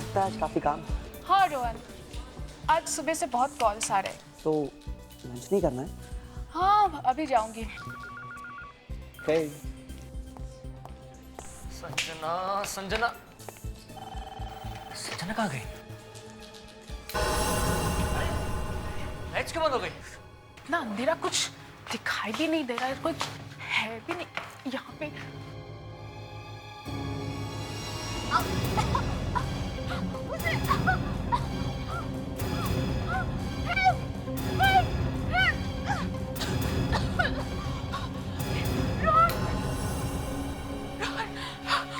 लगता है आज काफी काम है। हाँ रोहन, आज सुबह से बहुत कॉल्स आ रहे हैं। तो लंच नहीं करना है? हाँ अभी जाऊंगी। Okay. संजना संजना संजना कहाँ गई? लाइट्स क्यों बंद हो गई? ना अंधेरा कुछ दिखाई भी नहीं दे रहा है, कोई है भी नहीं यहाँ पे।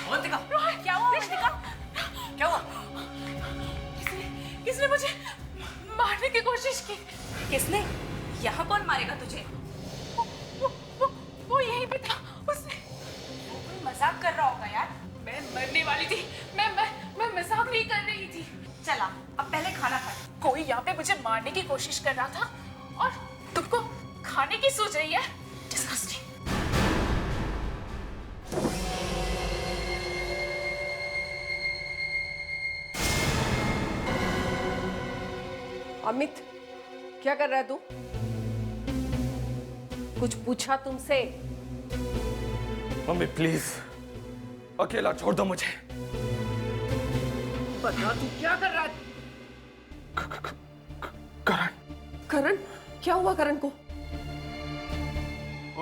अवंतिका, क्या हुआ अवंतिका? क्या हुआ? किसने मुझे मारने की कोशिश की? किसने? यहाँ कौन मारेगा तुझे? वो यहीं पे था। उसने कोई मजाक कर रहा होगा यार। मैं मरने वाली थी। मैं मजाक नहीं कर रही थी। चला, अब पहले खाना खा। कोई यहाँ पे मुझे मारने की कोशिश कर रहा था और तुमको खाने की सोच रही है। Disgusting. अमित, क्या कर रहा है तू? कुछ पूछा तुमसे? मम्मी प्लीज अकेला छोड़ दो मुझे। बता तू क्या कर रहा है? करण, करण? क्या हुआ करण को?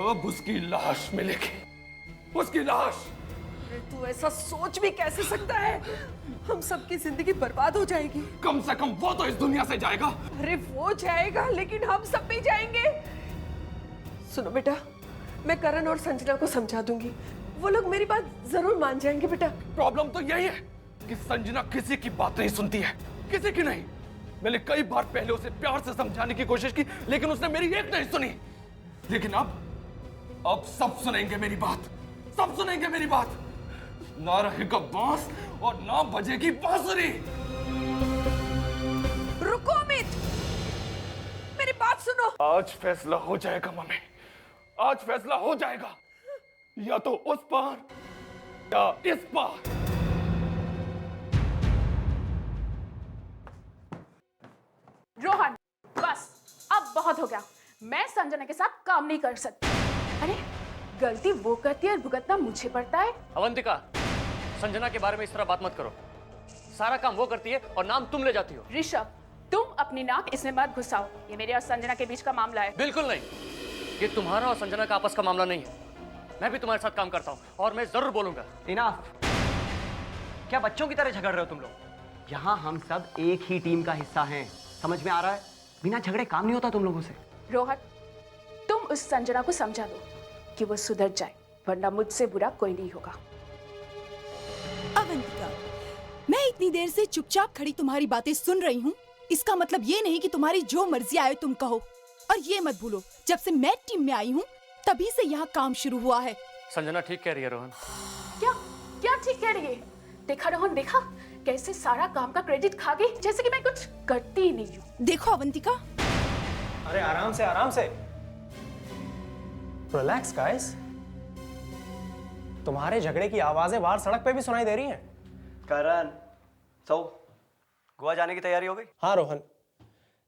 अब उसकी लाश मिलेगी, उसकी लाश। अरे तू ऐसा सोच भी कैसे सकता है? हम सबकी जिंदगी बर्बाद हो जाएगी। कम से कम वो तो इस दुनिया से जाएगा। अरे वो जाएगा लेकिन हम सब भी जाएंगे। सुनो बेटा, मैं करण और संजना को समझा दूंगी, वो लोग मेरी बात जरूर मान जाएंगे बेटा। प्रॉब्लम तो यही है कि संजना किसी की बात नहीं सुनती है, किसी की नहीं। मैंने कई बार पहले उसे प्यार से समझाने की कोशिश की लेकिन उसने मेरी एक नहीं सुनी। लेकिन अब सब सुनेंगे मेरी बात, सब सुनेंगे मेरी बात। ना रहेगा बांस और ना बजेगी बांसुरी। रुको अमित, मेरी बात सुनो। आज फैसला हो जाएगा मम्मी, आज फैसला हो जाएगा, या तो उस पार या इस पार। रोहन बस अब बहुत हो गया। मैं संजना के साथ काम नहीं कर सकती। अरे गलती वो करती है और भुगतना मुझे पड़ता है। अवंतिका, संजना के बारे में इस तरह बात मत करो। सारा काम वो करती है और नाम तुम ले जाती हो। ऋषभ, तुम अपनी नाक इसमें मत घुसाओ। ये मेरे और संजना के बीच का मामला है। बिल्कुल नहीं, ये तुम्हारा और संजना का आपस का मामला नहीं है। मैं भी तुम्हारे साथ काम करता हूँ और मैं जरूर बोलूंगा। इनफ। क्या बच्चों की तरह झगड़ रहे हो तुम लोग? यहाँ हम सब एक ही टीम का हिस्सा हैं, समझ में आ रहा है? बिना झगड़े काम नहीं होता तुम लोगों से। रोहन, तुम उस संजना को समझा दो कि वो सुधर जाए, वरना मुझसे बुरा कोई नहीं होगा। अवंतिका, मैं इतनी देर से चुपचाप खड़ी तुम्हारी बातें सुन रही हूँ। इसका मतलब ये नहीं कि तुम्हारी जो मर्जी आए तुम कहो। और ये मत भूलो, जब से मैं टीम में आई हूँ तभी से यहाँ काम शुरू हुआ है। संजना ठीक कह रही है रोहन। क्या क्या ठीक कह रही है? देखा रोहन, देखा कैसे सारा काम का क्रेडिट खा गई, जैसे कि मैं कुछ करती ही नहीं हूँ। देखो अवंतिका। अरे आराम से, आराम से। Relax guys. तुम्हारे झगड़े की आवाजें बाहर सड़क पे भी सुनाई दे रही हैं। करण, तो गोवा जाने की तैयारी हो गई? हाँ रोहन,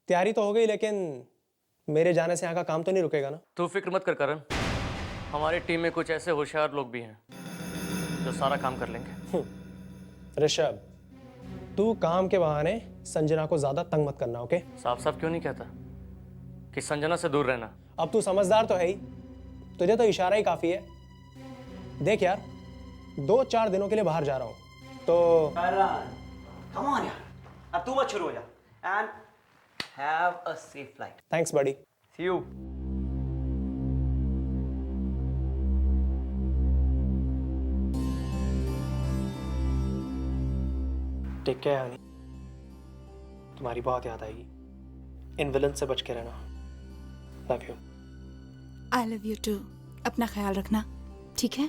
तैयारी तो हो गई लेकिन मेरे जाने से यहाँ का काम तो नहीं रुकेगा ना। तू फिक्र मत कर करण, हमारी टीम में कुछ ऐसे होशियार लोग भी हैं जो सारा काम कर लेंगे। ऋषभ, तू काम के बहाने संजना को ज्यादा तंग मत करना, ओके? साफ साफ क्यों नहीं कहता कि संजना से दूर रहना? अब तू समझदार तो है ही, तुझे तो इशारा ही काफी है। देख यार, 2-4 दिनों के लिए बाहर जा रहा हूँ तो कम ऑन यार, अब तू मत शुरू हो जा। And have a safe flight. Thanks buddy. See you. Take care honey, तुम्हारी बहुत याद आएगी। इन विलन से बच के रहना। Love you. I love you too. अपना ख्याल रखना, ठीक है?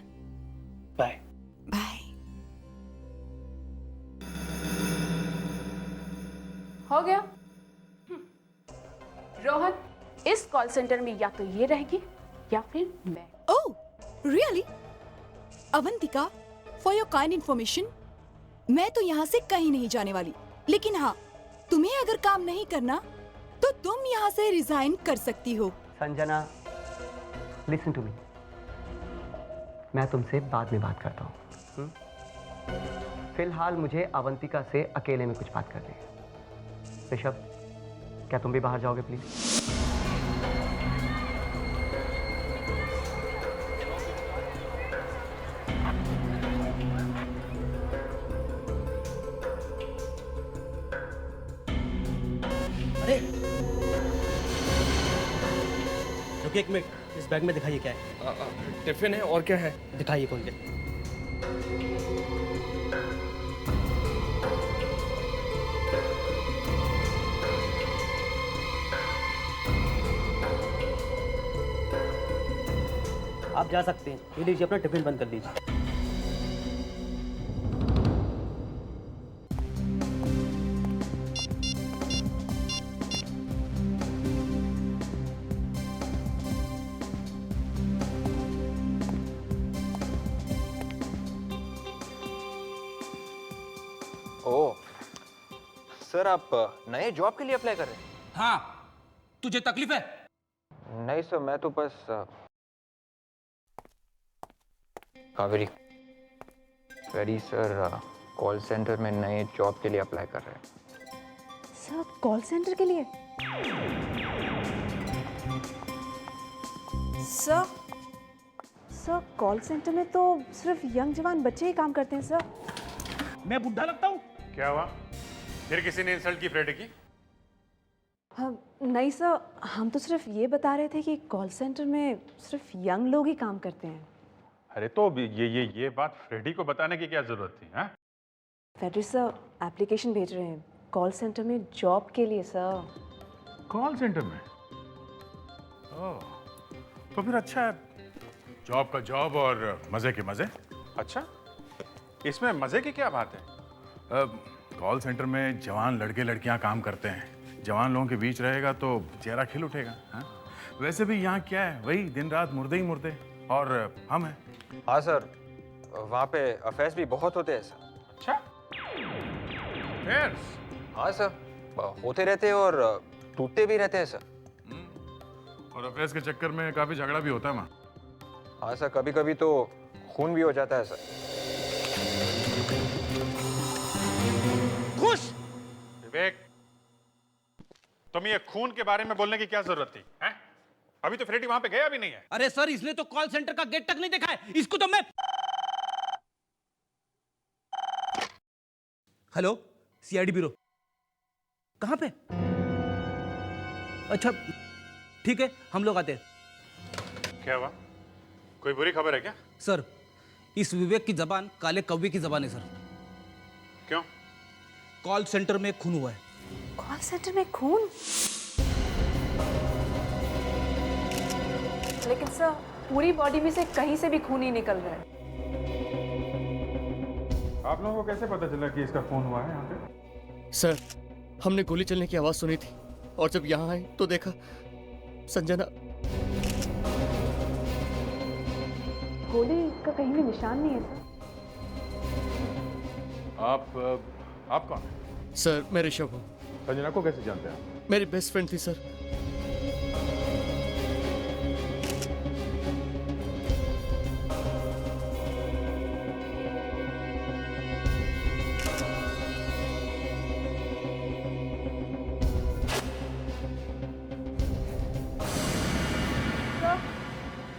बाय। बाय। हो गया। रोहन, इस कॉल सेंटर में या तो ये रहेगी या फिर मैं। Oh, really? Avantika, for your kind information, मैं तो यहाँ से कहीं नहीं जाने वाली, लेकिन हाँ, तुम्हें अगर काम नहीं करना तो तुम यहाँ से रिजाइन कर सकती हो। संजना, लिसन टू मी, मैं तुमसे बाद में बात करता हूँ। फिलहाल मुझे अवंतिका से अकेले में कुछ बात करनी है। ऋषभ, क्या तुम भी बाहर जाओगे प्लीज? रुकिए एक मिनट, इस बैग में दिखाइए क्या है। टिफिन है और क्या है? दिखाइए खोल के। आप जा सकते हैं। ये लीजिए, अपना टिफिन बंद कर लीजिए। ओह सर, आप नए जॉब के लिए अप्लाई कर रहे हैं? हाँ, तुझे तकलीफ है? नहीं सर, मैं तो बस Kaveri very sir, call centre में नए जॉब के लिए अप्लाई कर रहे हैं। सर, कॉल सेंटर के लिए? सर, कॉल सेंटर में तो सिर्फ यंग जवान बच्चे ही काम करते हैं सर। मैं बुढ़ा लगता हूँ? क्या हुआ? फिर किसी ने इंसल्ट की फ्रेडी की? नहीं सर, हम तो सिर्फ ये बता रहे थे कि कॉल सेंटर में सिर्फ यंग लोग ही काम करते हैं। अरे तो ये बात फ्रेडी को बताने की क्या जरूरत थी? हाँ, फेडरी सर एप्लीकेशन भेज रहे हैं कॉल सेंटर में जॉब के लिए सर। कॉल सेंटर में? ओह, तो फिर अच्छा है, जॉब का जॉब और मजे के मजे। अच्छा, इसमें मजे की क्या बात है? कॉल सेंटर में जवान लड़के लड़कियां काम करते हैं, जवान लोगों के बीच रहेगा तो चेहरा खिल उठेगा। हाँ? वैसे भी यहाँ क्या है, वही दिन रात मुर्दे ही मुर्दे, और हम हैं। हाँ सर, वहाँ पे अफेयर्स भी बहुत होते हैं सर। अच्छा, अफेयर्स? हाँ सर, होते रहते हैं और टूटते भी रहते हैं सर। और अफेयर्स के चक्कर में काफी झगड़ा भी होता है वहाँ। हाँ सर, कभी कभी तो खून भी हो जाता है सर। खुश विवेक, तुम ये खून के बारे में बोलने की क्या जरूरत थी? हैं? अभी तो फ्रेडी वहां पे गया भी नहीं है। अरे सर, इसने तो कॉल सेंटर का गेट तक नहीं देखा है। इसको तो मैं... हेलो, सीआईडी ब्यूरो, कहां पे? अच्छा, ठीक है, हम लोग आते हैं। क्या हुआ? कोई बुरी खबर है क्या? सर, इस विवेक की जबान काले कौवे की जबान है सर। क्यों? कॉल सेंटर में खून हुआ है। कॉल सेंटर में खून? लेकिन सर, पूरी बॉडी में से कहीं से भी खून नहीं निकल रहा है। आप लोगों को कैसे पता चला कि इसका खून हुआ है यहाँ पे? सर, हमने गोली चलने की आवाज सुनी थी और जब यहाँ आए तो देखा संजना। गोली का कहीं भी निशान नहीं है सर। आप कौन हैं? सर, मैं ऋषभ हूँ। संजना को कैसे जानते हैं? मेरी बेस्ट फ्रेंड थी सर।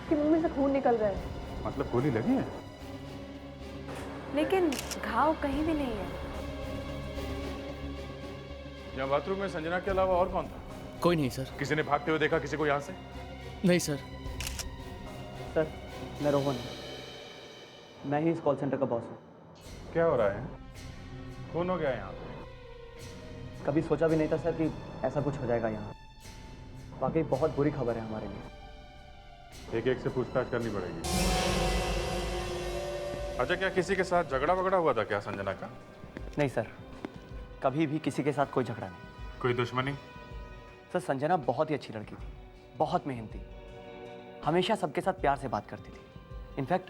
कि मुंह में से खून निकल रहा है। मतलब गोली लगी है? लेकिन घाव कहीं भी नहीं है। यहाँ बाथरूम में संजना के अलावा और कौन था? कोई नहीं सर। किसी ने भागते हुए देखा किसी को यहाँ से? नहीं सर। सर, मैं रोहन, मैं ही इस कॉल सेंटर का बॉस हूँ। क्या हो रहा है? खून हो गया यहाँ पे? कभी सोचा भी नहीं था सर कि ऐसा कुछ हो जाएगा यहाँ। वाकई बहुत बुरी खबर है हमारे लिए। एक एक से पूछताछ करनी पड़ेगी। अच्छा, क्या किसी के साथ झगड़ा वगड़ा हुआ था क्या संजना का? नहीं सर, कभी भी किसी के साथ कोई झगड़ा नहीं। कोई दुश्मनी? सर, संजना बहुत ही अच्छी लड़की थी, बहुत मेहनती, हमेशा सबके साथ प्यार से बात करती थी। इनफैक्ट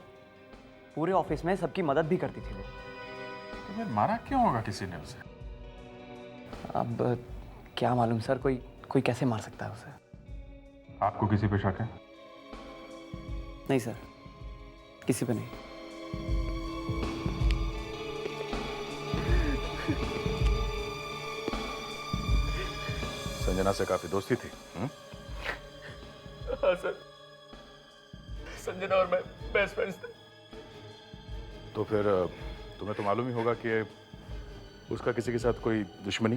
पूरे ऑफिस में सबकी मदद भी करती थी वो। तो फिर मारा क्यों होगा किसी ने उसे? अब क्या मालूम सर, कोई कैसे मार सकता है उसे? आपको किसी पे शक है? नहीं सर, किसी पे नहीं। संजना से काफी दोस्ती थी? हाँ सर, संजना और मैं बेस्ट फ्रेंड्स थे। तो फिर तुम्हें तो मालूम ही होगा कि उसका किसी के साथ कोई दुश्मनी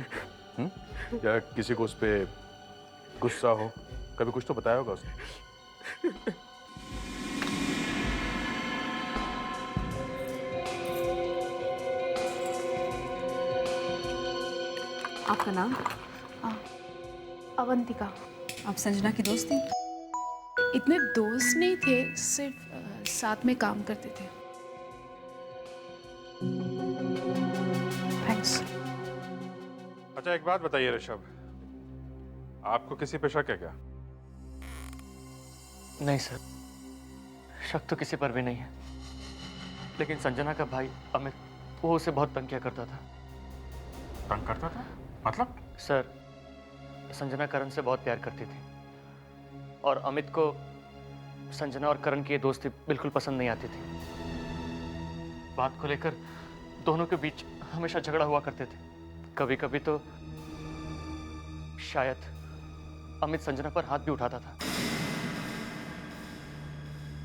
या किसी को उस पे गुस्सा हो, कभी कुछ तो बताया होगा उसने। आपका नाम? अवंतिका। आप संजना की दोस्त थी? इतने दोस्त नहीं थे, सिर्फ साथ में काम करते थे। थैंक्स। अच्छा एक बात बताइए ऋषभ, आपको किसी पे शक है क्या? नहीं सर, शक तो किसी पर भी नहीं है, लेकिन संजना का भाई अमित, वो उसे बहुत तंग किया करता था। तंग करता था? मतलब? सर, संजना करण से बहुत प्यार करती थी और अमित को संजना और करण की ये दोस्ती बिल्कुल पसंद नहीं आती थी। बात को लेकर दोनों के बीच हमेशा झगड़ा हुआ करते थे। कभी कभी तो शायद अमित संजना पर हाथ भी उठाता था।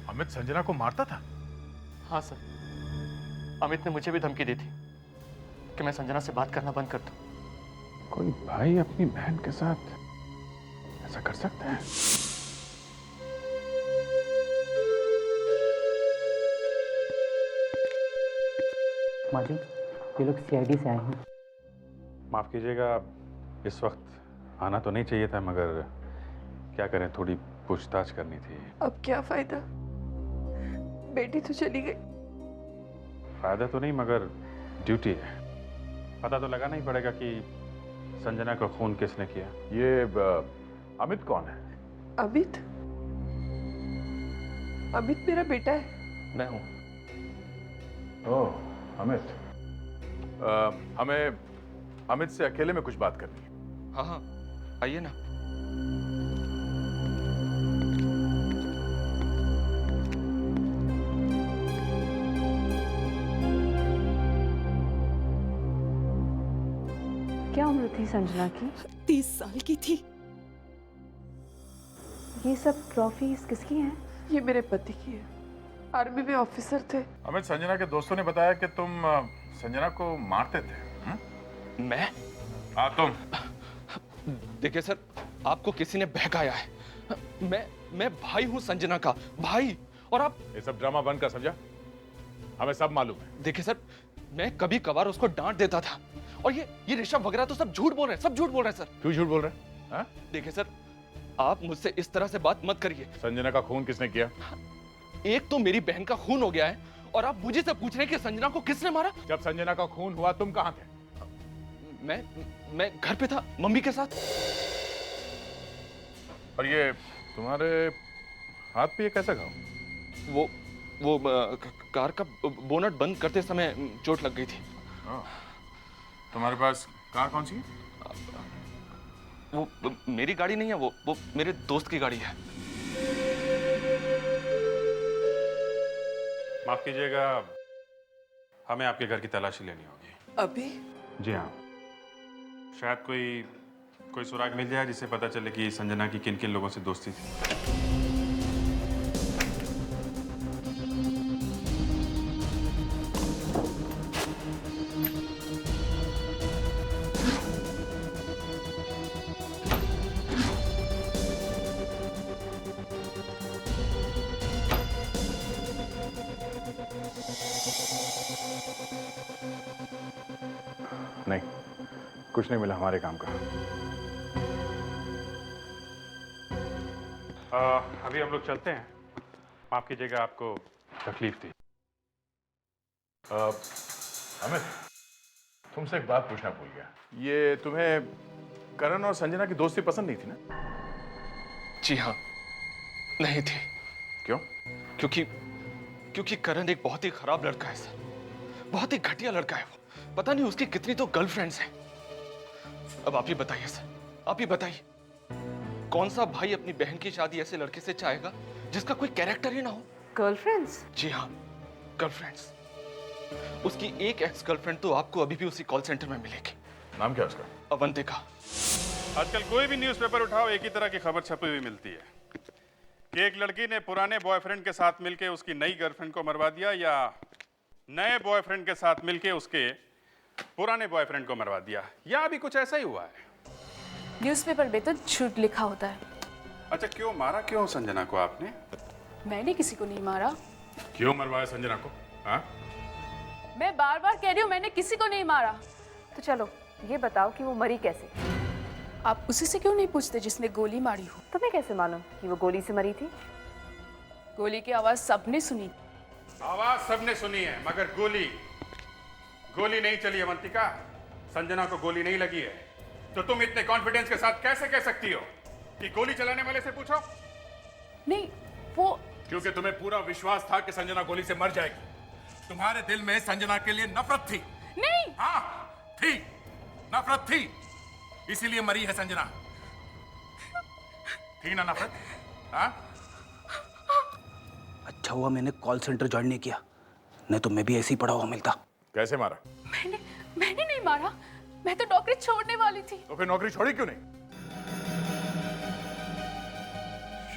अमित संजना को मारता था? हाँ सर, अमित ने मुझे भी धमकी दी थी कि मैं संजना से बात करना बंद कर दूं। कोई भाई अपनी बहन के साथ ऐसा कर सकता है? माजी, ये लोग सीआईडी से आए हैं। माफ कीजिएगा, इस वक्त आना तो नहीं चाहिए था, मगर क्या करें, थोड़ी पूछताछ करनी थी। अब क्या फायदा, बेटी तो चली गई। फायदा तो नहीं, मगर ड्यूटी है। पता तो लगाना ही पड़ेगा कि संजना का खून किसने किया। ये अमित कौन है? अमित? अमित मेरा बेटा है। मैं हूं। ओह, अमित। हमें अमित से अकेले में कुछ बात करनी है। हाँ हाँ, आइए ना। क्या उम्र थी संजना की? 30 साल की थी। ये सब ट्रॉफीज किसकी हैं? ये मेरे पति की है, आर्मी में ऑफिसर थे। अमित, संजना के दोस्तों ने बताया कि तुम संजना को मारते थे। मैं? हाँ, तुम। देखिए सर, आपको किसी ने बहकाया है। मैं भाई हूँ संजना का, भाई। और आप ये सब ड्रामा बंद कर, समझा? हमें सब मालूम है। देखिए सर, मैं कभी कभार उसको डांट देता था, और ये ऋषभ वगैरह तो सब झूठ बोल रहे हैं, सब झूठ बोल रहे हैं सर। क्यों झूठ बोल रहे हैं? हाँ? देखिए सर, आप मुझसे इस तरह से बात मत करिए। संजना का खून किसने किया? एक तो मेरी बहन का खून हो गया है, और आप मुझे से पूछ रहे हैं कि संजना को किसने मारा? जब संजना का खून हुआ तुम कहाँ थे? मैं घर पे था, मम्मी के साथ। और ये तुम्हारे हाथ पे ये कैसा घाव? वो कार का बोनट बंद करते समय चोट लग गई थी। तुम्हारे पास कार कौन सी है? वो मेरी गाड़ी नहीं है, वो मेरे दोस्त की गाड़ी है। माफ कीजिएगा, हमें आपके घर की तलाशी लेनी होगी। अभी? जी हाँ, शायद कोई सुराग मिल जाए जिससे पता चले कि संजना की किन किन लोगों से दोस्ती थी। नहीं, कुछ नहीं मिला हमारे काम का। अभी हम लोग चलते हैं। माफ कीजिएगा, आपको तकलीफ थी। अमित, तुमसे एक बात पूछना भूल गया। ये तुम्हें करण और संजना की दोस्ती पसंद नहीं थी ना? जी हाँ, नहीं थी। क्यों? क्योंकि करण एक बहुत ही खराब लड़का है सर, बहुत ही घटिया लड़का है वो। पता नहीं उसकी कितनी तो गर्लफ्रेंड्स हैं। अब आप ही बताइए सर, आप ही बताइए, कौन सा भाई अपनी बहन की शादी ऐसे लड़के से चाहेगा जिसका कोई कैरेक्टर ही ना हो? गर्लफ्रेंड्स? जी हाँ, गर्लफ्रेंड्स। उसकी एक एक्स गर्लफ्रेंड तो आपको अभी भी उसी कॉल सेंटर में मिलेगी। नाम क्या है उसका? अवंतिका। आजकल कोई भी न्यूज़पेपर उठाओ, एक ही तरह की खबर छपी हुई मिलती है कि एक लड़की ने पुराने बॉयफ्रेंड के साथ मिलके उसकी नई गर्लफ्रेंड को मरवा दिया, या नए बॉयफ्रेंड के साथ मिलके उसके पुराने बॉयफ्रेंड को मरवा दिया, या अभी कुछ ऐसा ही हुआ है। न्यूज़पेपर में तो झूठ लिखा होता है। अच्छा, क्यों मारा क्यों संजना को आपने? मैंने किसी को नहीं मारा। क्यों मरवाया संजना को? हाँ? मैं बार बार कह रही हूँ, मैंने किसी को नहीं मारा। तो चलो ये बताओ कि वो मरी कैसे? आप उसी से क्यों नहीं पूछते जिसने गोली मारी हो? तुम्हें कैसे मालूम कि वो गोली से मरी थी? गोली की आवाज सबने सुनी। आवाज सबने सुनी है, मगर गोली नहीं चली अवंतिका। संजना को गोली नहीं लगी है, तो तुम इतने कॉन्फिडेंस के साथ कैसे कह सकती हो कि गोली चलाने वाले से पूछो? नहीं, वो क्योंकि तुम्हें पूरा विश्वास था कि संजना गोली से मर जाएगी। तुम्हारे दिल में संजना के लिए नफरत थी। नहीं। हाँ थी, नफरत थी, इसीलिए मरी है संजना। थी ना नफरत? हाँ? अच्छा हुआ मैंने कॉल सेंटर ज्वाइन नहीं किया, नहीं तो मैं भी ऐसे ही पड़ा हुआ मिलता। कैसे मारा? मैंने नहीं मारा, मैं तो नौकरी छोड़ने वाली थी। तो फिर नौकरी छोड़ी क्यों नहीं?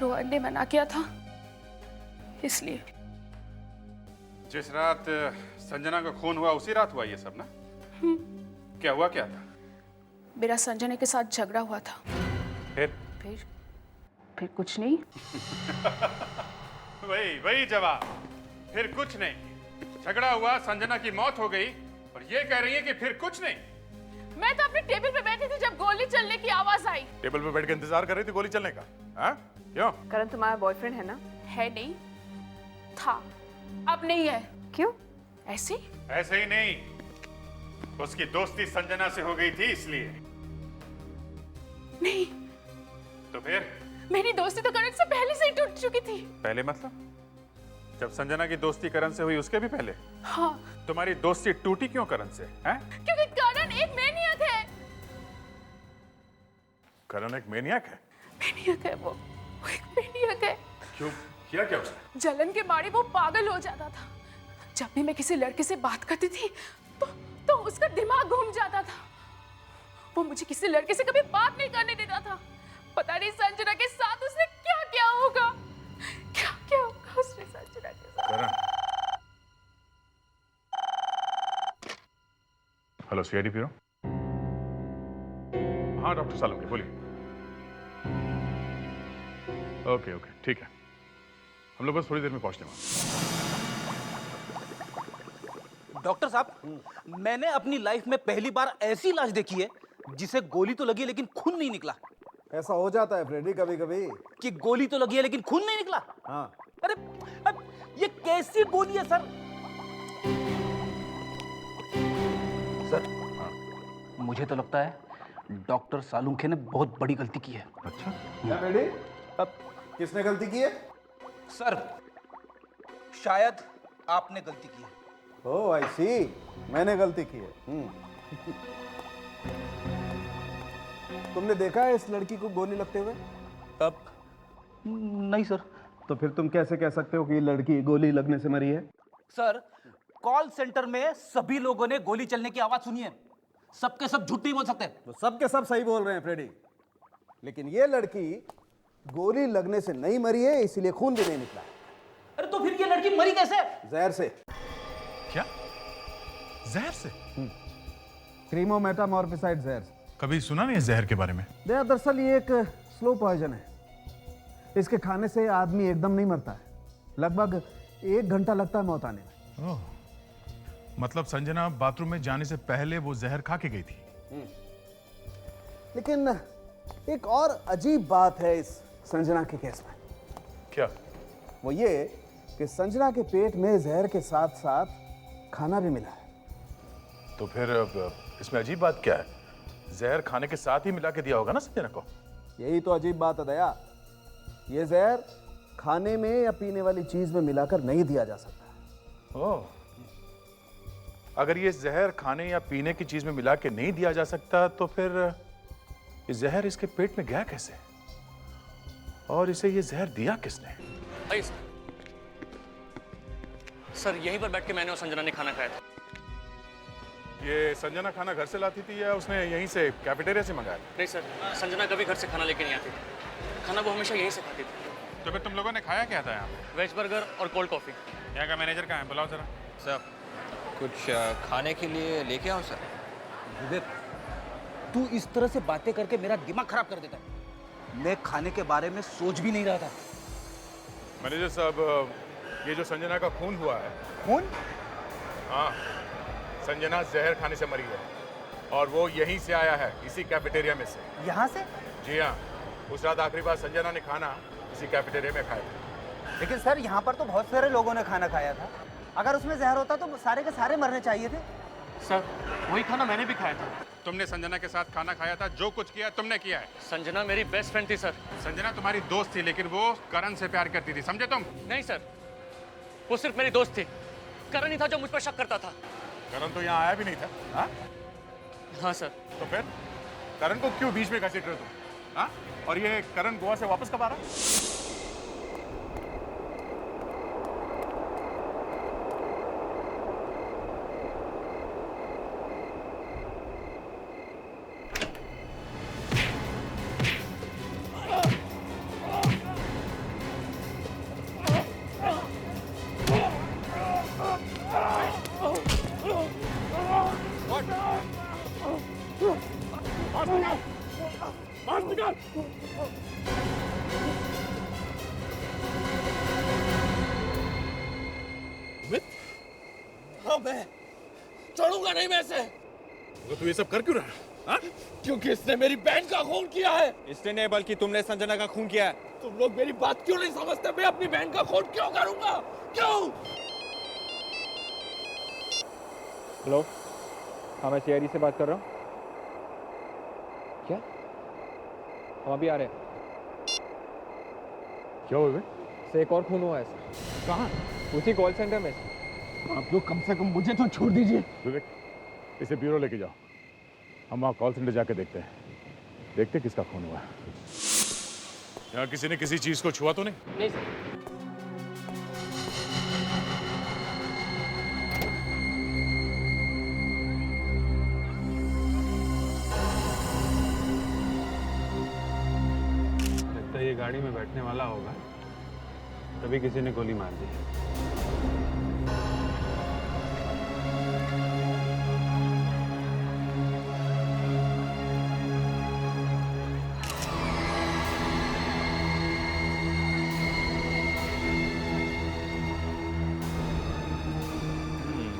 रोहन ने मना किया था, इसलिए। जिस रात संजना का खून हुआ उसी रात हुआ ये सब ना? क्या हुआ, क्या था? मेरा संजना के साथ झगड़ा हुआ था। फिर कुछ नहीं। वही जवाब, फिर कुछ नहीं। झगड़ा हुआ, संजना की मौत हो गई, और ये कह रही है कि फिर कुछ नहीं। मैं तो अपने टेबल पे बैठी थी जब गोली चलने की आवाज आई। टेबल पे बैठ के इंतजार कर रही थी गोली चलने का? हाँ? क्यों? करण तुम्हारा बॉयफ्रेंड है ना? है नहीं, था, अब नहीं है। क्यों? ऐसे ही नहीं, उसकी दोस्ती संजना से हो गई थी इसलिए। नहीं। तो फिर? मेरी दोस्ती तो करण से पहले से ही टूट चुकी थी। पहले मतलब? जब संजना की दोस्ती करण से हुई उसके भी पहले? हाँ। तुम्हारी दोस्ती टूटी क्यों करण से? हैं? क्योंकि करण एक मैनियक है। करण एक मैनियक है? मैनियक है वो एक मैनियक है। क्यों, किया क्या उसने? जलन के मारे वो पागल हो जाता था। जब भी मैं किसी लड़के से बात करती थी तो उसका दिमाग घूम जाता था। वो मुझे किसी लड़के से कभी बात नहीं करने देता था। पता नहीं संजना के साथ उसने क्या क्या होगा, क्या होगा उसने संजना के साथ। Hello CID bureau. हाँ डॉक्टर सालुंखे बोलिए। ओके ठीक है, हम लोग बस थोड़ी देर में पहुंचने वाले। डॉक्टर साहब, मैंने अपनी लाइफ में पहली बार ऐसी लाश देखी है जिसे गोली तो लगी है लेकिन खून नहीं निकला। ऐसा हो जाता है फ्रेडी कभी कभी, कि गोली तो लगी है लेकिन खून नहीं निकला। हाँ। अरे ये कैसी गोली है सर? सर, मुझे तो लगता है डॉक्टर सालुंखे ने बहुत बड़ी गलती की है। अच्छा? क्या फ्रेडी? अब किसने गलती की है? सर, शायद आपने गलती की है। ओह आई सी, मैंने गलती की है। तुमने देखा है इस लड़की को गोली लगते हुए? अब नहीं सर। तो फिर तुम कैसे कह सकते हो कि ये लड़की गोली लगने से मरी है? सर, कॉल सेंटर में सभी लोगों ने गोली चलने की आवाज सुनी है। सबके सब झूठ नहीं बोल सकते। तो सबके सब सही बोल रहे हैं फ्रेडी, लेकिन ये लड़की गोली लगने से नहीं मरी है, इसीलिए खून भी नहीं निकला। अरे तो फिर ये लड़की मरी कैसे? जहर से। क्या? जहर से? क्रीमोमेटामॉर्फिसाइड जहर। कभी सुना नहीं है जहर के बारे में? दरअसल ये एक स्लो पॉइजन है। इसके खाने से आदमी एकदम नहीं मरता है, लगभग 1 घंटा लगता है मौत आने में। ओह, मतलब संजना बाथरूम में जाने से पहले वो जहर खा के गई थी। लेकिन एक और अजीब बात है इस संजना के केस में। क्या? वो ये कि संजना के पेट में जहर के साथ साथ खाना भी मिला है। तो फिर इसमें अजीब बात क्या है? जहर खाने के साथ ही मिला के दिया होगा ना संजना को? यही तो अजीब बात है दया। ये जहर खाने में या पीने वाली चीज में मिलाकर नहीं दिया जा सकता। ओह, अगर ये जहर खाने या पीने की चीज में मिला के नहीं दिया जा सकता तो फिर ये जहर इसके पेट में गया कैसे? और इसे ये जहर दिया किसने? आइए सर। सर यहीं पर बैठ के मैंने और संजना ने खाना खाया था। ये संजना खाना घर से लाती थी या उसने यहीं से कैफेटेरिया से मंगाया? नहीं सर, संजना कभी घर से खाना लेके नहीं आती थी। खाना वो हमेशा यहीं से खाती थी। तो फिर तुम लोगों ने खाया क्या था यहाँ पे? वेज बर्गर और कोल्ड कॉफी। यहाँ का मैनेजर कहाँ है? बुलाओ जरा। सर कुछ खाने के लिए लेके आओ सर? विवेक, तू इस तरह से बातें करके मेरा दिमाग खराब कर देता है। मैं खाने के बारे में सोच भी नहीं रहा था। मैनेजर साहब, ये जो संजना का खून हुआ है। खून? हाँ, संजना जहर खाने से मरी है और वो यहीं से आया है, इसी कैफेटेरिया में से। यहाँ से? जी हाँ, उस रात आखिरी बार संजना ने खाना इसी कैफेटेरिया में खाया था। लेकिन सर यहाँ पर तो बहुत सारे लोगों ने खाना खाया था। अगर उसमें जहर होता तो सारे के सारे मरने चाहिए थे। सर वही खाना मैंने भी खाया था। तुमने संजना के साथ खाना खाया था, जो कुछ किया तुमने किया है। संजना मेरी बेस्ट फ्रेंड थी सर। संजना तुम्हारी दोस्त थी, लेकिन वो करण से प्यार करती थी, समझे तुम? नहीं सर, वो सिर्फ मेरी दोस्त थी। करण ही था जो मुझ पर शक करता था। करण तो यहाँ आया भी नहीं था। हाँ? हाँ सर। तो फिर करण को क्यों बीच में घसीट रहे हो तुम? हाँ? और ये करण गोवा से वापस कब आ रहा? मैं छोड़ूंगा नहीं मैं इसे। तो तू ये सब कर क्यों रहा है? हाँ? क्योंकि इसने मेरी बहन का खून किया है। इसने नहीं, बल्कि तुमने संजना का खून किया है। तुम लोग मेरी बात क्यों नहीं समझते? मैं अपनी बहन का खून क्यों करूंगा? क्यों? हेलो, हाँ मैं सीआईडी से बात कर रहा हूँ। क्या? हम अभी आ रहे हैं। क्या हुआ? से एक और खून हुआ है। कहाँ? उसी कॉल सेंटर में। आप लोग कम से कम मुझे तो छोड़ दीजिए। विवेक, इसे ब्यूरो लेके जाओ। हम वहाँ कॉल सेंटर जाके देखते हैं, किसका खून हुआ है। यहाँ किसी ने किसी चीज को छुआ तो नहीं? नहीं सर। लगता है ये गाड़ी में बैठने वाला होगा, तभी किसी ने गोली मार दी।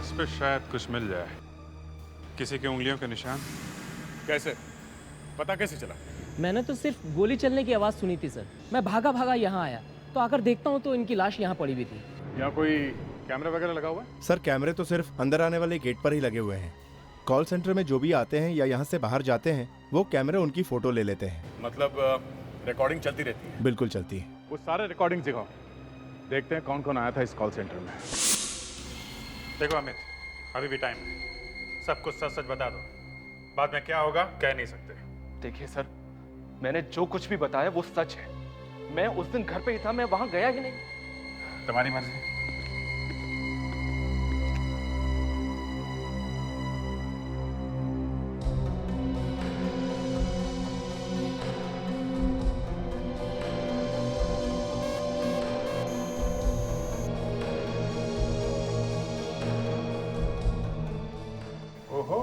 इस पे शायद कुछ मिल जाए। किसी की उंगलियों के निशान। कैसे पता कैसे चला? मैंने तो सिर्फ गोली चलने की आवाज़ सुनी थी सर। मैं भागा भागा यहाँ आया तो आकर देखता हूँ तो इनकी लाश यहाँ पड़ी हुई थी। यहाँ कोई कैमरा वगैरह लगा हुआ है? सर कैमरे तो सिर्फ अंदर आने वाले गेट पर ही लगे हुए हैं। कॉल सेंटर में जो भी आते हैं या यहाँ से बाहर जाते हैं वो कैमरे उनकी फोटो ले लेते हैं। मतलब रिकॉर्डिंग चलती रहती है? बिल्कुल चलती है। वो सारे रिकॉर्डिंग दिखाओ, देखते हैं कौन कौन आया था इस कॉल सेंटर में। देखो अमित, अभी भी टाइम है, सब कुछ सच सच बता दो। बाद में क्या होगा कह नहीं सकते। देखिए सर, मैंने जो कुछ भी बताया वो सच है। मैं उस दिन घर पे ही था, मैं वहां गया ही नहीं। तुम्हारी मर्जी। ओहो,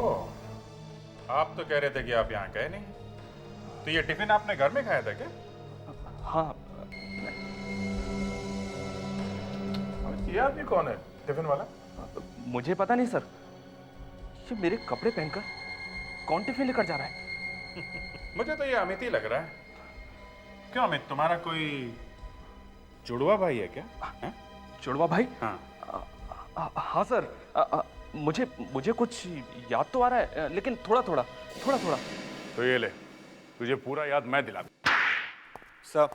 आप तो कह रहे थे कि आप यहाँ गए नहीं, तो ये टिफिन आपने घर में खाया था क्या? हाँ। ये आदमी कौन है, टिफिन वाला? मुझे पता नहीं सर, ये मेरे कपड़े पहनकर कौन टिफिन लेकर जा रहा है? मुझे तो ये अमित ही लग रहा है। क्यों अमित, तुम्हारा कोई जुड़वा भाई है क्या? जुड़वा भाई? हाँ। हाँ सर, मुझे कुछ याद तो आ रहा है, लेकिन थोड़ा थोड़ा। तो ये ले, तुझे पूरा याद मैं दिला दूं। सर,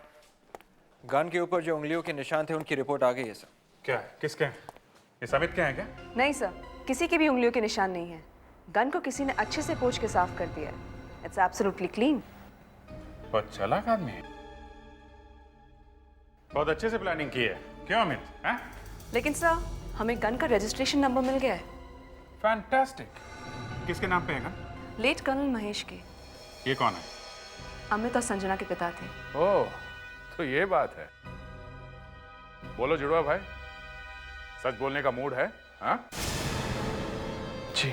गन के ऊपर जो उंगलियों के निशान थे उनकी रिपोर्ट आ गई है सर। क्या है? किसके? ये समित के हैं क्या? नहीं सर, किसी की भी उंगलियों के निशान नहीं है। गन को किसी ने अच्छे से पोंछ के साफ कर दिया है। It's absolutely clean. बहुत चालाक आदमी है, बहुत अच्छे से प्लानिंग की है। क्यों अमित? हैं? लेकिन सर, हमें गन का रजिस्ट्रेशन नंबर मिल गया है। फैंटास्टिक। किसके नाम पे है गन? लेट कर्नल महेश के। ये कौन है? अमित और संजना के पिता थे। ओह, तो ये बात है। बोलो जुड़वा भाई, सच बोलने का मूड है? हाँ? जी।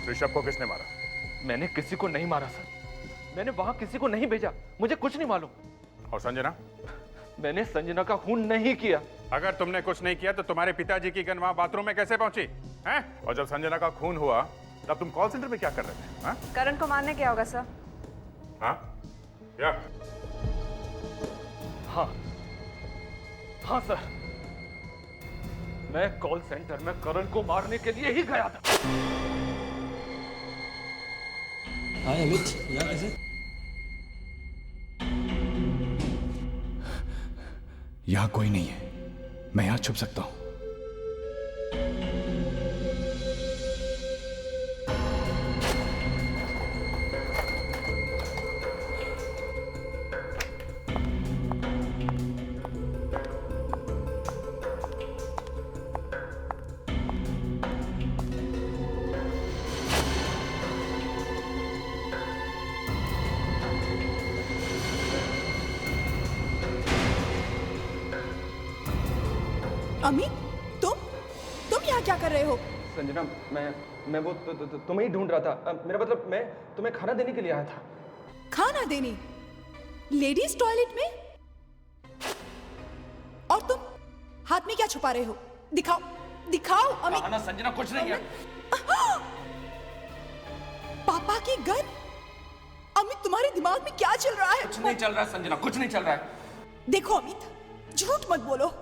ऋषभ को किसने मारा? मैंने किसी को नहीं मारा सर। मैंने वहां किसी को नहीं भेजा। मुझे कुछ नहीं मालूम। और संजना? मैंने संजना का खून नहीं किया। अगर तुमने कुछ नहीं किया तो तुम्हारे पिताजी की गन वहां बाथरूम में कैसे पहुंची? हैं? और जब संजना का खून हुआ तब तुम कॉल सेंटर में क्या कर रहे थे? हाँ? करण को मारने क्या होगा सर? हाँ? क्या? हाँ हाँ सर, मैं कॉल सेंटर में करण को मारने के लिए ही गया था। हाय अमित, यहाँ कैसे? यहां कोई नहीं है, मैं यहां छुप सकता हूं। अमित, तुम यहाँ क्या कर रहे हो? संजना, मैं वो तुम्हें ही ढूंढ रहा था। मेरा मतलब मैं तुम्हें खाना देने के लिए आया था। खाना देने? लेडीज टॉयलेट में? और तुम हाथ में क्या छुपा रहे हो? दिखाओ, दिखाओ अमित। ना संजना, कुछ नहीं है। पापा की गन? अमित, तुम्हारे दिमाग में क्या चल रहा है? कुछ नहीं चल रहा है संजना, कुछ नहीं चल रहा है। देखो अमित, झूठ मत बोलो।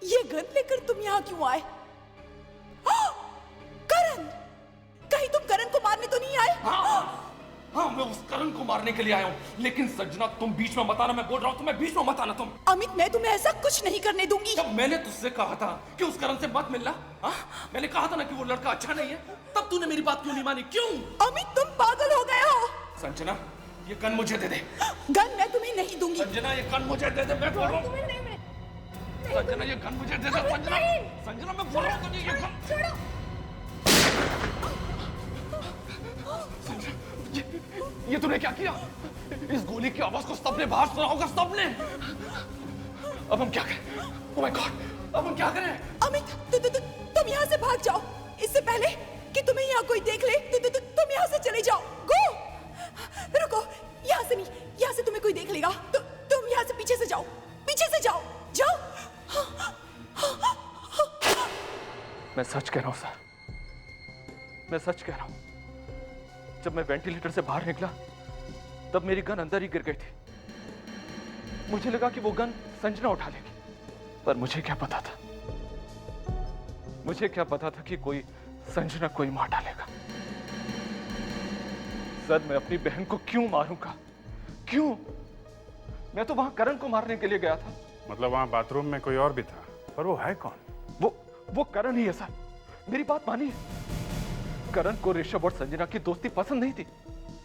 ये गन लेकर तुम यहाँ क्यों आए? करण! कहीं तुम करण को मारने तो नहीं आए? हाँ, मैं उस करण को मारने के लिए आया हूँ। लेकिन संजना, तुम बीच में मत आना। मैं बोल रहा हूँ तुम्हें, बीच में मत आना तुम। अमित, मैं तुम्हें ऐसा कुछ नहीं करने दूंगी। जब मैंने तुझसे कहा था कि उस करण से मत मिलना, मैंने कहा था ना कि वो लड़का अच्छा नहीं है, तब तूने मेरी बात क्यों नहीं मानी? क्यों? अमित, तुम पागल हो गए हो। संजना, ये गन मुझे दे दे। गन मैं तुम्हें नहीं दूंगी। संजना, ये गन मुझे दे दे, मैं बोल रहा हूँ। संजना, ये गन मुझे दे दे। संजना, संजना, मैं बोल रहा हूँ तुझे, ये गन छोड़ो। ये तूने क्या किया? इस गोली की आवाज को सबने बाहर सुना होगा, सबने। अब हम क्या करें? ओह माय गॉड, अब हम क्या करें? अमित, तुम यहाँ से भाग जाओ। इससे पहले कि तुम्हें यहाँ कोई देख ले, तुम यहाँ से चले जाओ। गो! रुको, यहाँ से नहीं, यहाँ से तुम्हें कोई देख लेगा। तुम यहाँ से पीछे से जाओ, पीछे से जाओ, जाओ। मैं सच कह रहा हूँ सर, मैं सच कह रहा हूँ। जब मैं वेंटिलेटर से बाहर निकला तब मेरी गन अंदर ही गिर गई थी। मुझे लगा कि वो गन संजना उठा लेगी, पर मुझे क्या पता था, मुझे क्या पता था कि कोई संजना को ही मार डालेगा। सर, मैं अपनी बहन को क्यों मारूंगा? क्यों? मैं तो वहां करण को मारने के लिए गया था। मतलब वहां बाथरूम में कोई और भी था, पर वो है कौन? वो करण ही है सर, मेरी बात मानिए। करण को ऋषभ और संजना की दोस्ती पसंद नहीं थी,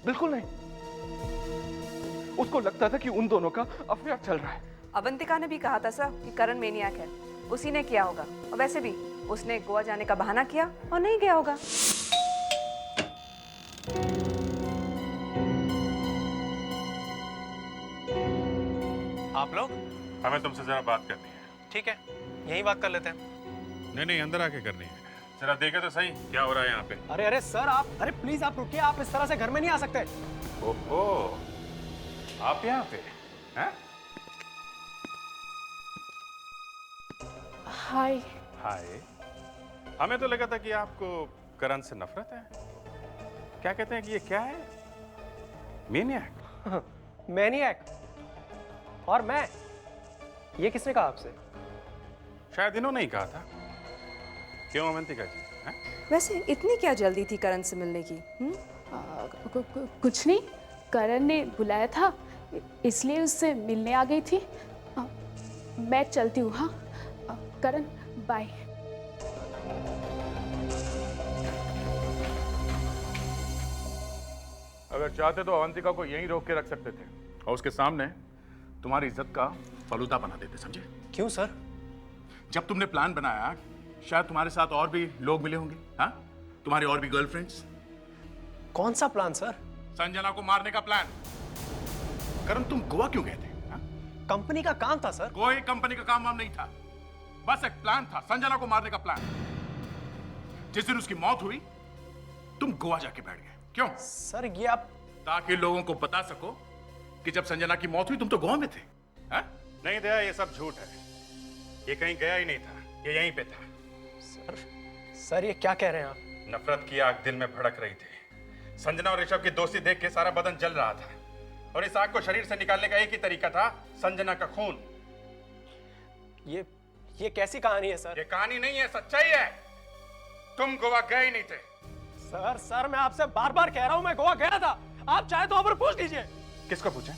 बिल्कुल नहीं। उसको लगता था कि उन दोनों का अफेयर चल रहा है। अवंतिका ने भी कहा था सर कि करण मेनियाक है, उसी ने किया होगा। और वैसे भी उसने गोवा जाने का बहाना किया और नहीं गया होगा। आप लोग? हमें तुमसे जरा बात करनी है। ठीक है, यही बात कर लेते हैं। नहीं, अंदर आके करनी है। जरा देखे तो सही क्या हो रहा है यहाँ पे। अरे सर, आप प्लीज आप रुकिए। आप इस तरह से घर में नहीं आ सकते। ओहो, आप यहाँ पे हैं? हाय। हाय। हमें तो लगा था कि आपको करण से नफरत है। क्या कहते हैं कि ये क्या है? मैनिएक। मैनिएक? और मैं? ये किसने कहा आपसे? शायद इन्होंने ही कहा था। क्यों अवंतिका जी? वैसे इतनी क्या जल्दी थी करण से मिलने की? कुछ नहीं, करण ने बुलाया था इसलिए उससे मिलने आ गई थी। मैं चलती हूँ। हाँ करण, बाय। अगर चाहते तो अवंतिका को यहीं रोक के रख सकते थे और उसके सामने तुम्हारी इज्जत का फलूदा बना देते, समझे? क्यों सर? जब तुमने प्लान बनाया शायद तुम्हारे साथ और भी लोग मिले होंगे, हाँ? तुम्हारी और भी गर्लफ्रेंड्स। कौन सा प्लान सर? संजना को मारने का प्लान। करण तुम गोवा क्यों गए थे? कंपनी का काम था सर। कोई कंपनी का काम वाम नहीं था, बस एक प्लान था, संजना को मारने का प्लान। जिस दिन उसकी मौत हुई तुम गोवा जाके बैठ गए। क्यों सर? ये आप ताकि लोगों को बता सको कि जब संजना की मौत हुई तुम तो गोवा में थे। हा? नहीं दया, ये सब झूठ है। ये कहीं गया ही नहीं था, ये यहीं पे था। सर ये क्या कह रहे हैं आप? नफरत की आग दिल में भड़क रही थी। संजना और ऋषभ की दोस्ती देख के सारा बदन जल रहा था और इस आग को शरीर से निकालने का एक ही तरीका था, संजना का खून। ये कैसी कहानी है सर? ये कहानी नहीं है, सच्चाई है। तुम गोवा गए ही नहीं थे। सर मैं आपसे बार बार कह रहा हूं मैं गोवा गया था। आप चाहे तो वहां पर पूछ लीजिए। किसको पूछे?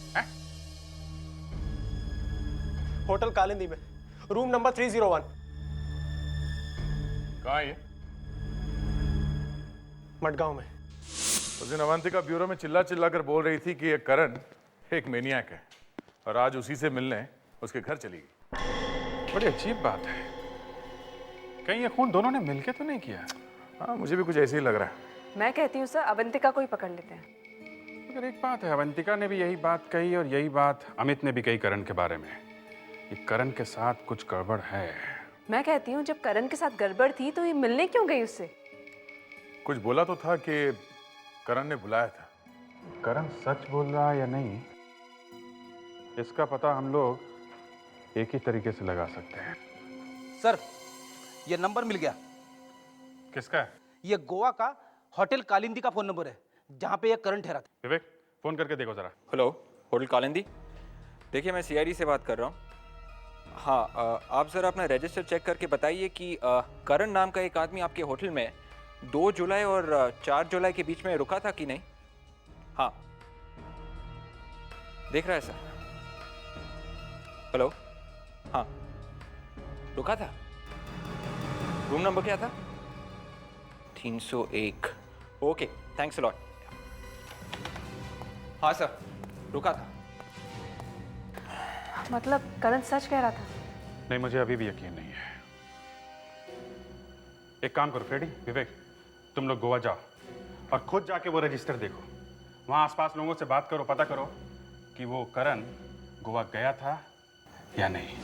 होटल कालिंदी में, रूम नंबर 301। कहाँ है ये? मडगांव में। उस दिन अवंतिका ब्यूरो में चिल्ला चिल्ला कर बोल रही थी कि ये करण एक मेनियाक है और आज उसी से मिलने उसके घर चली गई। बड़ी अजीब बात है, कहीं ये खून दोनों ने मिलके तो नहीं किया? हाँ मुझे भी कुछ ऐसे ही लग रहा है। मैं कहती हूँ सर अवंतिका को ही पकड़ लेते हैं। मगर एक बात है, अवंतिका ने भी यही बात कही और यही बात अमित ने भी कही करण के बारे में। ये करण के साथ कुछ गड़बड़ है। मैं कहती हूँ जब करण के साथ गड़बड़ थी तो ये मिलने क्यों गई उससे? कुछ बोला तो था कि करण ने बुलाया था। करण सच बोल रहा है या नहीं, इसका पता हम लोग एक ही तरीके से लगा सकते हैं। सर ये नंबर मिल गया। किसका है? ये गोवा का होटल कालिंदी का फोन नंबर है जहां पे ये करण ठहरा था। विवेक फोन करके देखो जरा। Hello, hotel Kalindi. देखिए मैं सीआईडी से बात कर रहा हूँ। हाँ आप ज़रा अपना रजिस्टर चेक करके बताइए कि करण नाम का एक आदमी आपके होटल में 2 जुलाई और 4 जुलाई के बीच में रुका था कि नहीं? हाँ देख रहा है सर। हेलो, हाँ रुका था। रूम नंबर क्या था? 301। Okay thanks a lot. हाँ सर रुका था। मतलब करण सच कह रहा था? नहीं मुझे अभी भी यकीन नहीं है। एक काम करो फ्रेडी, विवेक तुम लोग गोवा जाओ और खुद जाके वो रजिस्टर देखो। वहां आसपास लोगों से बात करो, पता करो कि वो करण गोवा गया था या नहीं।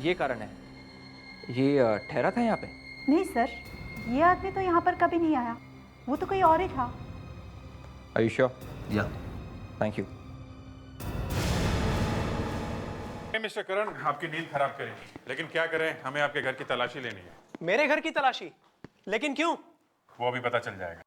ये कारण है। ये ठहरा था यहाँ पे? नहीं सर, ये आदमी तो यहाँ पर कभी नहीं आया, वो तो कोई और ही था। Are you sure? Yeah. Thank you. Mister Karan आपकी नींद खराब करेगी, लेकिन क्या करें, हमें आपके घर की तलाशी लेनी है। मेरे घर की तलाशी? लेकिन क्यों? वो अभी पता चल जाएगा।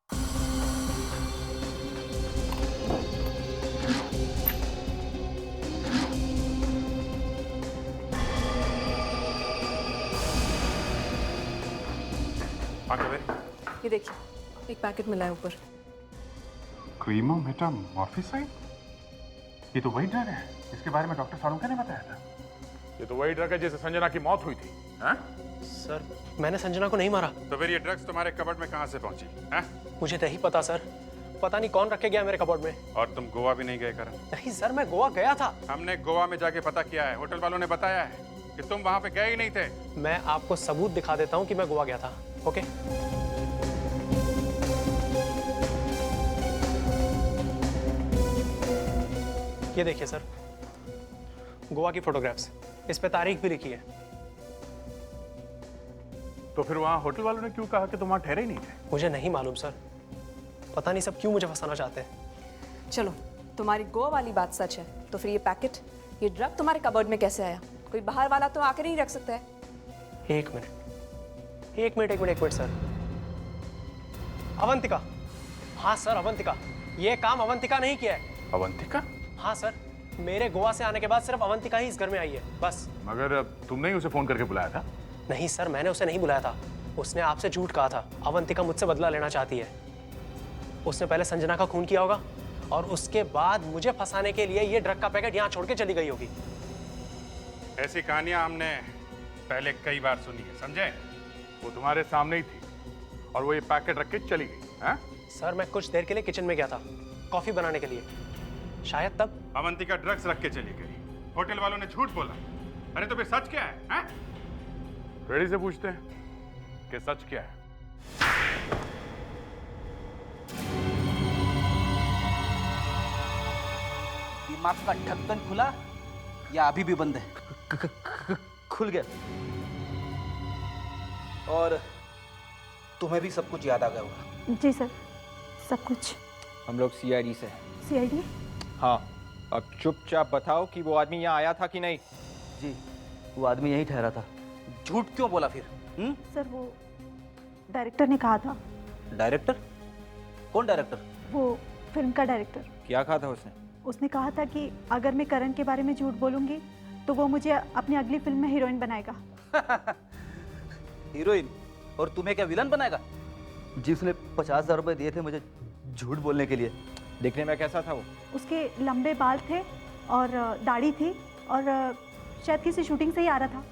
ये देखिए एक पैकेट मिला है ऊपर। क्रीमो मेटामॉर्फिसाइड? ये तो वही ड्रग है, इसके बारे में डॉक्टर सालुंके ने बताया था। ये तो वही ड्रग है जिससे संजना की मौत हुई थी। हाँ? सर मैंने संजना को नहीं मारा। तो फिर ये ड्रग्स तुम्हारे कबर्ड में कहाँ से पहुंची? हाँ? मुझे नहीं पता सर, पता नहीं कौन रखे गया मेरे कबर्ड में। और तुम गोवा भी नहीं गए करण? नहीं सर मैं गोवा गया था। हमने गोवा में जाके पता किया है, होटल वालों ने बताया है कि तुम वहां पे गए ही नहीं थे। मैं आपको सबूत दिखा देता हूँ कि मैं गोवा गया था। ओके ये देखिए सर, गोवा की फोटोग्राफ्स, इस पे तारीख भी लिखी है। तो फिर वहां होटल वालों ने क्यों कहा कि तुम वहां ठहरे ही नहीं थे? मुझे नहीं मालूम सर, पता नहीं सब क्यों मुझे फंसाना चाहते हैं। चलो तुम्हारी गोवा वाली बात सच है तो फिर ये पैकेट, ये ड्रग तुम्हारे कबर्ड में कैसे आया? कोई बाहर वाला तो आकर नहीं रख सकता है। एक मिनट सर। अवंतिका, हाँ सर अवंतिका, ये काम अवंतिका नहीं किया है। अवंतिका? हाँ सर, मेरे गोवा से आने के बाद सिर्फ अवंतिका ही इस घर में आई है, बस। मगर तुमने ही उसे फोन करके बुलाया था। नहीं सर, मैंने उसे नहीं बुलाया था। उसने आपसे झूठ कहा था। अवंतिका मुझसे बदला लेना चाहती है। उसने पहले संजना का खून किया होगा और उसके बाद मुझे फंसाने के लिए ये ड्रग का पैकेट यहाँ छोड़ के चली गई होगी। ऐसी कहानियां हमने पहले कई बार सुनी है, समझे? वो तुम्हारे सामने ही थी और वो ये पैकेट रख के चली गई। हाँ? सर, मैं कुछ देर के लिए किचन में गया था कॉफी बनाने के लिए, शायद तब। अवंतिका ड्रग्स रख के चली गई, होटल वालों ने झूठ बोला। अरे तो फिर सच क्या है? हाँ? रेडी से पूछते हैं कि सच क्या है। दिमाग का ढक्कन खुला या अभी भी बंद है? खुल गया। और तुम्हें भी सब कुछ याद आ गया होगा? जी सर, सब कुछ। हम लोग सीआईडी से। सीआईडी? हाँ, अब चुपचाप बताओ कि वो आदमी यहाँ आया था कि नहीं। जी, वो आदमी यहीं ठहरा था। झूठ क्यों बोला फिर? सर, वो डायरेक्टर ने कहा था। डायरेक्टर? कौन डायरेक्टर? वो फिल्म का डायरेक्टर। क्या कहा था उसने? उसने कहा था कि अगर मैं करण के बारे में झूठ बोलूंगी तो वो मुझे अपनी अगली फिल्म में हीरोइन बनाएगा। हीरोइन? और तुम्हें क्या विलन बनाएगा? जी, उसने 50,000 रुपए दिए थे मुझे झूठ बोलने के लिए। दिखने में कैसा था वो? उसके लंबे बाल थे और दाढ़ी थी और शायद किसी शूटिंग से ही आ रहा था।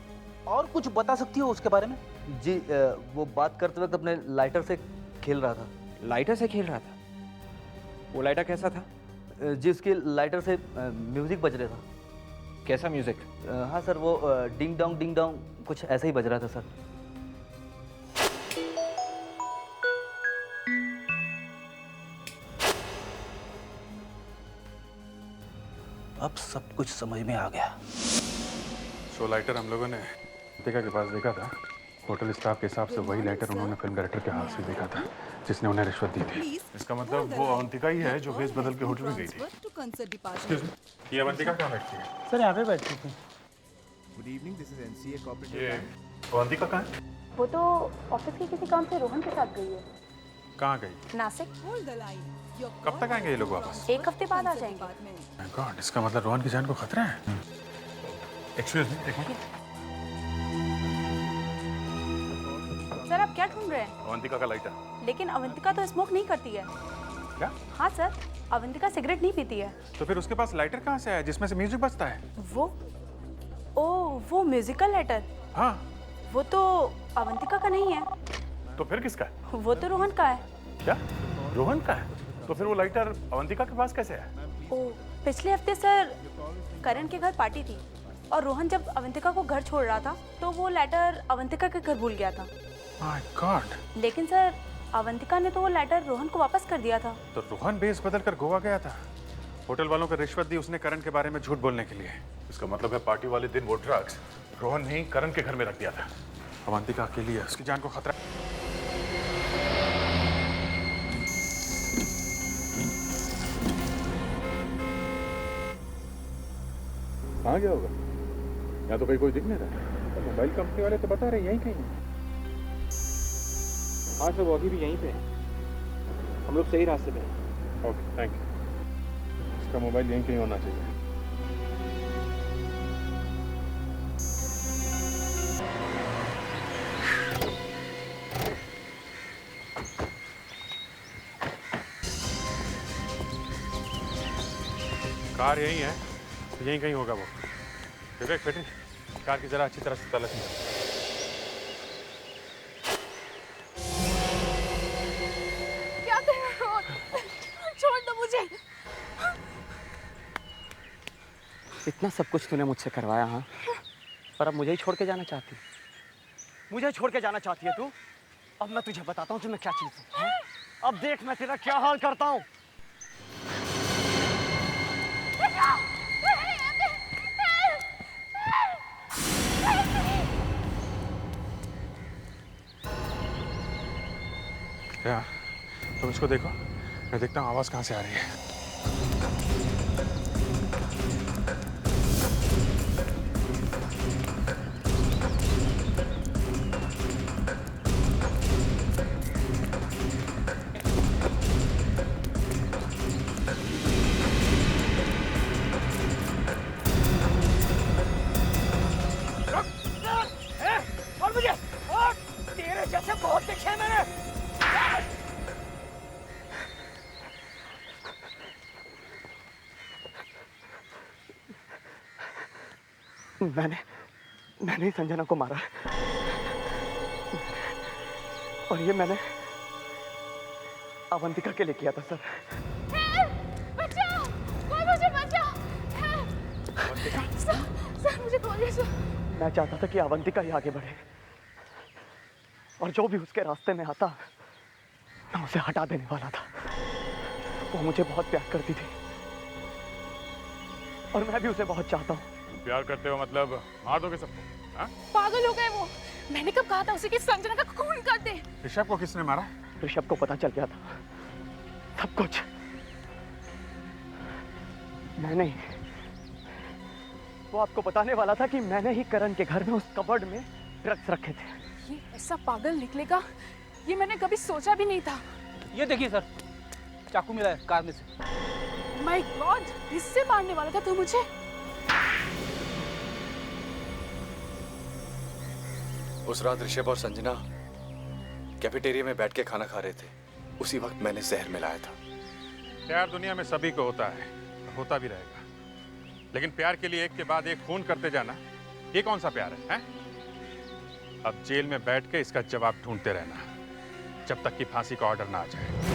और कुछ बता सकती हो उसके बारे में? जी, वो बात करते वक्त अपने लाइटर से खेल रहा था। लाइटर से खेल रहा था? वो लाइटर कैसा था? जी, उसकी लाइटर से म्यूजिक बज रहा था। कैसा म्यूजिक? हाँ सर, वो डिंग डोंग कुछ ऐसा ही बज रहा था सर। अब सब कुछ समझ में आ गया। सो लाइटर हम लोगों ने अवंतिका के पास देखा था। होटल स्टाफ के हिसाब से वही लेटर उन्होंने फिल्म डायरेक्टर के हाथ से देखा था जिसने उन्हें रिश्वत दी थी। इसका मतलब वो अवंतिका ही है जो भेस बदल के होटल में गई थी। Excuse me, ये अवंतिका कहाँ बैठती है? सर, यहाँ पे बैठती थी। Good evening, this is NCA corporate. ये अवंतिका कहाँ है? वो तो ऑफिस के किसी काम से रोहन के साथ गई है। कहाँ गई? नासिक। कब तक आएंगे ये लोग वापस? 1 हफ्ते बाद आ जाएंगे। My God, इसका मतलब रोहन की जान को खतरा है। Excuse me, देखो। सर, आप क्या ढूंढ रहे हैं? अवंतिका का लाइटर। लेकिन अवंतिका तो स्मोक नहीं करती है। क्या? हाँ सर, अवंतिका सिगरेट नहीं पीती है। तो फिर उसके पास लाइटर कहाँ से आया जिसमें से म्यूजिक बजता है? वो म्यूजिकल लेटर। हाँ। वो तो अवंतिका का नहीं है। तो फिर किसका है? वो तो रोहन का है। क्या? रोहन का है? तो फिर वो लाइटर अवंतिका के पास कैसे आया? पिछले हफ्ते सर करण के घर पार्टी थी और रोहन जब अवंतिका को घर छोड़ रहा था तो वो लेटर अवंतिका के घर भूल गया था। My God. लेकिन सर अवंतिका ने तो वो लेटर रोहन को वापस कर दिया था। तो रोहन बेस बदल कर गोवा गया था। होटल वालों को रिश्वत दी उसने करण के बारे में झूठ बोलने के लिए। इसका मतलब है पार्टी वाले दिन वो ड्रग्स रोहन ने ही करण के घर में रख दिया था। अवंतिका के लिए उसकी जान को खतरा। कहाँ गया होगा? यहाँ तो कहीं कोई दिख नहीं रहा। तो मोबाइल कंपनी वाले तो बता रहे यहीं कहीं है। हाँ सर, वो अभी भी यहीं पे है। हम लोग सही रास्ते पे हैं। Okay, thank you. इसका मोबाइल यहीं कहीं होना चाहिए। कार यहीं है, तो यहीं कहीं होगा वो। विवेक बेटे, कार की जरा अच्छी तरह से तलाशी लो। क्या कर रहे हो? छोड़ दो मुझे। इतना सब कुछ तूने मुझसे करवाया, हाँ, पर अब मुझे ही छोड़ के जाना चाहती? मुझे छोड़ के जाना चाहती है तू? अब मैं तुझे बताता हूँ मैं क्या चीज हूँ। अब देख मैं तेरा क्या हाल करता हूँ। क्या? तुम इसको देखो, मैं देखता हूँ आवाज कहाँ से आ रही है। और मुझे मैंने ही संजना को मारा और ये मैंने अवंतिका के लिए किया था सर। बचाओ, कोई मुझे बचाओ। सर मुझे खोलिए सर। मैं चाहता था कि अवंतिका ही आगे बढ़े और जो भी उसके रास्ते में आता मैं उसे हटा देने वाला था। वो मुझे बहुत प्यार करती थी और मैं भी उसे बहुत चाहता हूँ। प्यार करते हो मतलब मार दोगे सबको? हाँ? पागल हो गए वो। मैंने कब कहा था उसे कि संजना का खून कर दे। ऋषभ को किसने मारा? ऋषभ को पता चल गया था सब कुछ। मैंने ही, वो आपको बताने वाला था कि मैंने ही करण के घर में उस कबर्ड में ड्रग्स रखे थे। ये ऐसा पागल निकलेगा ये मैंने कभी सोचा भी नहीं था। ये देखिए सर, चाकू मिला है कार में से। माय गॉड, इससे मारने वाला था तू मुझे? उस रात ऋषभ और संजना कैफेटेरिया में बैठ के खाना खा रहे थे। उसी वक्त मैंने जहर मिलाया था। प्यार दुनिया में सभी को होता है, होता भी रहेगा, लेकिन प्यार के लिए एक के बाद एक खून करते जाना, ये कौन सा प्यार है? अब जेल में बैठ के इसका जवाब ढूंढते रहना जब तक कि फांसी का ऑर्डर ना आ जाए।